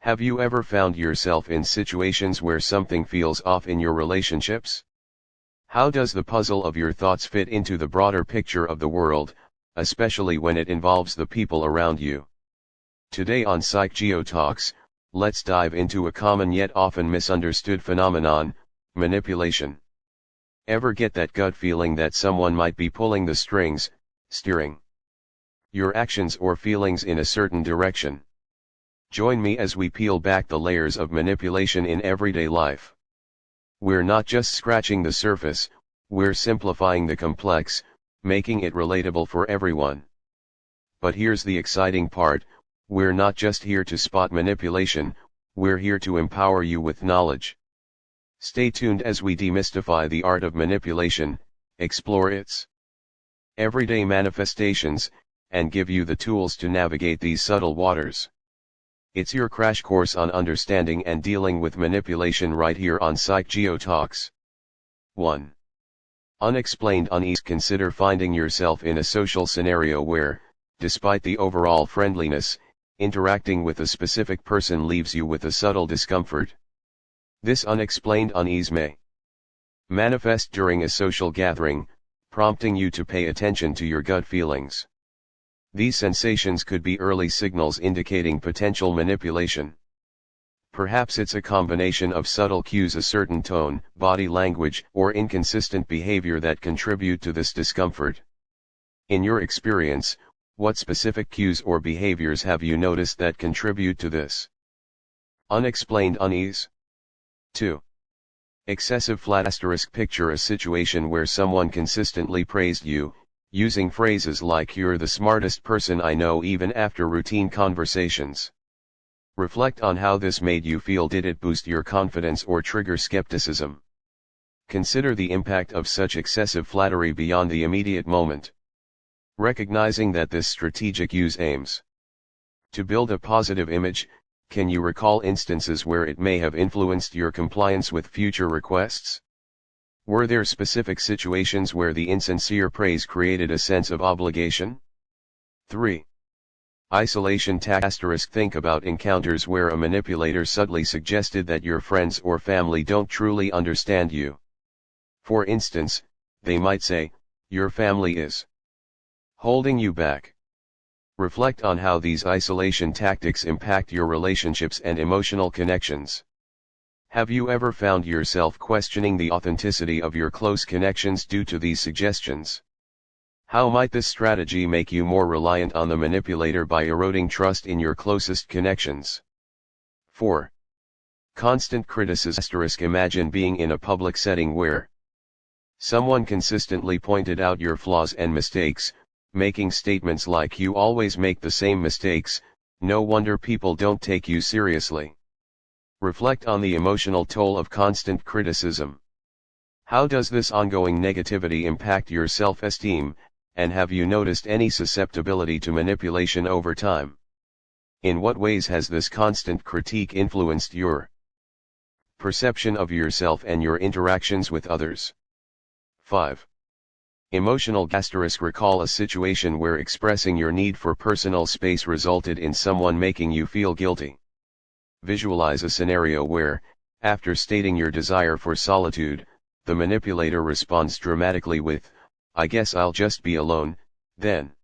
Have you ever found yourself in situations where something feels off in your relationships? How does the puzzle of your thoughts fit into the broader picture of the world, especially when it involves the people around you? Today on PsychoGeotalks, let's dive into a common yet often misunderstood phenomenon: manipulation. Ever get that gut feeling that someone might be pulling the strings, steering your actions or feelings in a certain direction? Join me as we peel back the layers of manipulation in everyday life. We're not just scratching the surface, we're simplifying the complex, making it relatable for everyone. But here's the exciting part: we're not just here to spot manipulation, we're here to empower you with knowledge. Stay tuned as we demystify the art of manipulation, explore its everyday manifestations, and give you the tools to navigate these subtle waters. It's your crash course on understanding and dealing with manipulation right here on PsychoGeotalks. 1. Unexplained unease. Consider finding yourself in a social scenario where, despite the overall friendliness, interacting with a specific person leaves you with a subtle discomfort. This unexplained unease may manifest during a social gathering, prompting you to pay attention to your gut feelings. These sensations could be early signals indicating potential manipulation. Perhaps it's a combination of subtle cues, a certain tone, body language, or inconsistent behavior that contribute to this discomfort. In your experience, what specific cues or behaviors have you noticed that contribute to this unexplained unease? 2. Excessive flat. Picture a situation where someone consistently praised you, using phrases like "you're the smartest person I know," even after routine conversations. Reflect on how this made you feel. Did it boost your confidence or trigger skepticism? Consider the impact of such excessive flattery beyond the immediate moment. Recognizing that this strategic use aims to build a positive image, can you recall instances where it may have influenced your compliance with future requests? Were there specific situations where the insincere praise created a sense of obligation? 3. Isolation tactics. Think about encounters where a manipulator subtly suggested that your friends or family don't truly understand you. For instance, they might say, "Your family is holding you back." Reflect on how these isolation tactics impact your relationships and emotional connections. Have you ever found yourself questioning the authenticity of your close connections due to these suggestions? How might this strategy make you more reliant on the manipulator by eroding trust in your closest connections? 4. Constant criticism. Imagine being in a public setting where someone consistently pointed out your flaws and mistakes, making statements like, "You always make the same mistakes, no wonder people don't take you seriously." Reflect on the emotional toll of constant criticism. How does this ongoing negativity impact your self-esteem, and have you noticed any susceptibility to manipulation over time? In what ways has this constant critique influenced your perception of yourself and your interactions with others? 5. Emotional. Recall a situation where expressing your need for personal space resulted in someone making you feel guilty. Visualize a scenario where, after stating your desire for solitude, the manipulator responds dramatically with, "I guess I'll just be alone, then."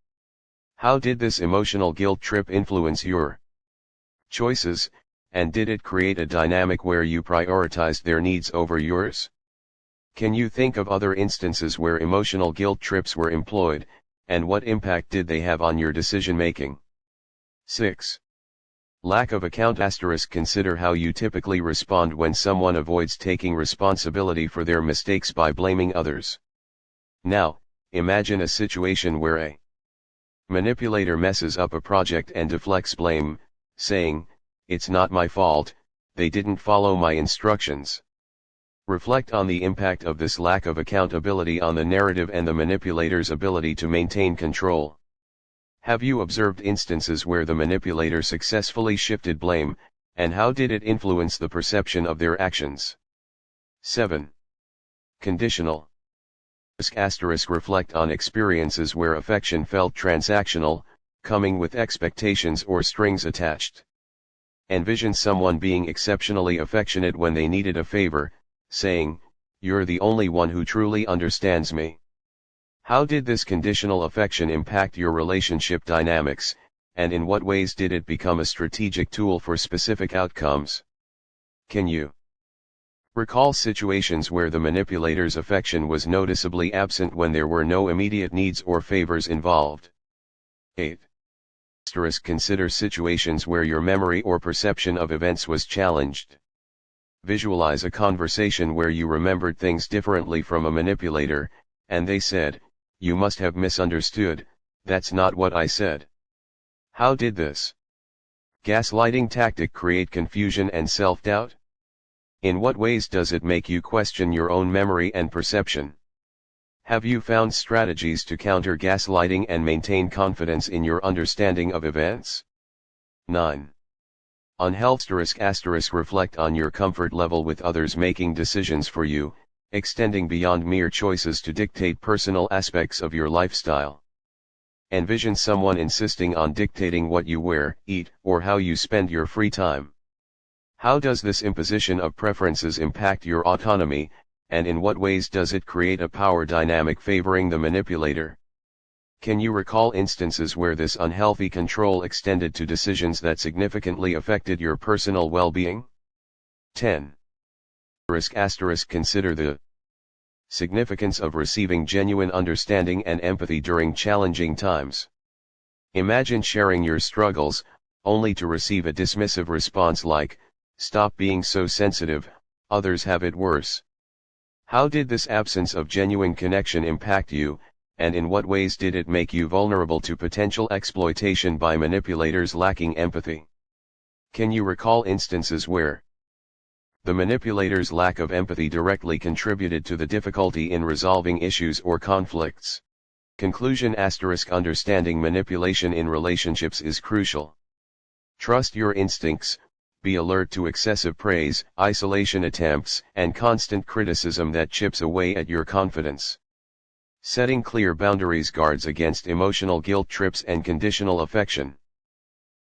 How did this emotional guilt trip influence your choices, and did it create a dynamic where you prioritized their needs over yours? Can you think of other instances where emotional guilt trips were employed, and what impact did they have on your decision-making? 6. Lack of account. Consider how you typically respond when someone avoids taking responsibility for their mistakes by blaming others. Now, imagine a situation where a manipulator messes up a project and deflects blame, saying, "It's not my fault, they didn't follow my instructions." Reflect on the impact of this lack of accountability on the narrative and the manipulator's ability to maintain control. Have you observed instances where the manipulator successfully shifted blame, and how did it influence the perception of their actions? 7. Conditional. Reflect on experiences where affection felt transactional, coming with expectations or strings attached. Envision someone being exceptionally affectionate when they needed a favor, saying, "You're the only one who truly understands me." How did this conditional affection impact your relationship dynamics, and in what ways did it become a strategic tool for specific outcomes? Can you recall situations where the manipulator's affection was noticeably absent when there were no immediate needs or favors involved? 8. Consider situations where your memory or perception of events was challenged. Visualize a conversation where you remembered things differently from a manipulator, and they said, "You must have misunderstood, that's not what I said." How did this gaslighting tactic create confusion and self-doubt? In what ways does it make you question your own memory and perception? Have you found strategies to counter gaslighting and maintain confidence in your understanding of events? 9. Reflect on your comfort level with others making decisions for you, extending beyond mere choices to dictate personal aspects of your lifestyle. Envision someone insisting on dictating what you wear, eat, or how you spend your free time. How does this imposition of preferences impact your autonomy, and in what ways does it create a power dynamic favoring the manipulator? Can you recall instances where this unhealthy control extended to decisions that significantly affected your personal well-being? 10. Consider the significance of receiving genuine understanding and empathy during challenging times. Imagine sharing your struggles, only to receive a dismissive response like, "Stop being so sensitive, others have it worse." How did this absence of genuine connection impact you, and in what ways did it make you vulnerable to potential exploitation by manipulators lacking empathy? Can you recall instances where the manipulator's lack of empathy directly contributed to the difficulty in resolving issues or conflicts? Conclusion: understanding manipulation in relationships is crucial. Trust your instincts, be alert to excessive praise, isolation attempts, and constant criticism that chips away at your confidence. Setting clear boundaries guards against emotional guilt trips and conditional affection.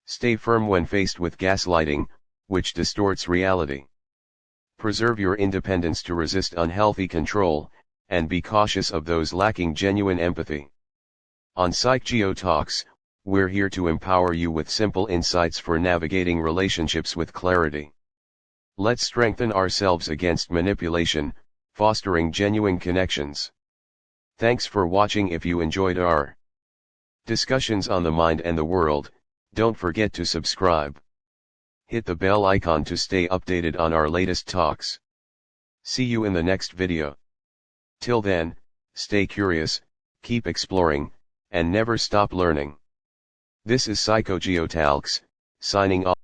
Stay firm when faced with gaslighting, which distorts reality. Preserve your independence to resist unhealthy control, and be cautious of those lacking genuine empathy. On PsychoGeotalks, we're here to empower you with simple insights for navigating relationships with clarity. Let's strengthen ourselves against manipulation, fostering genuine connections. Thanks for watching. If you enjoyed our discussions on the mind and the world, don't forget to subscribe. Hit the bell icon to stay updated on our latest talks. See you in the next video. Till then, stay curious, keep exploring, and never stop learning. This is PsychoGeotalks, signing off.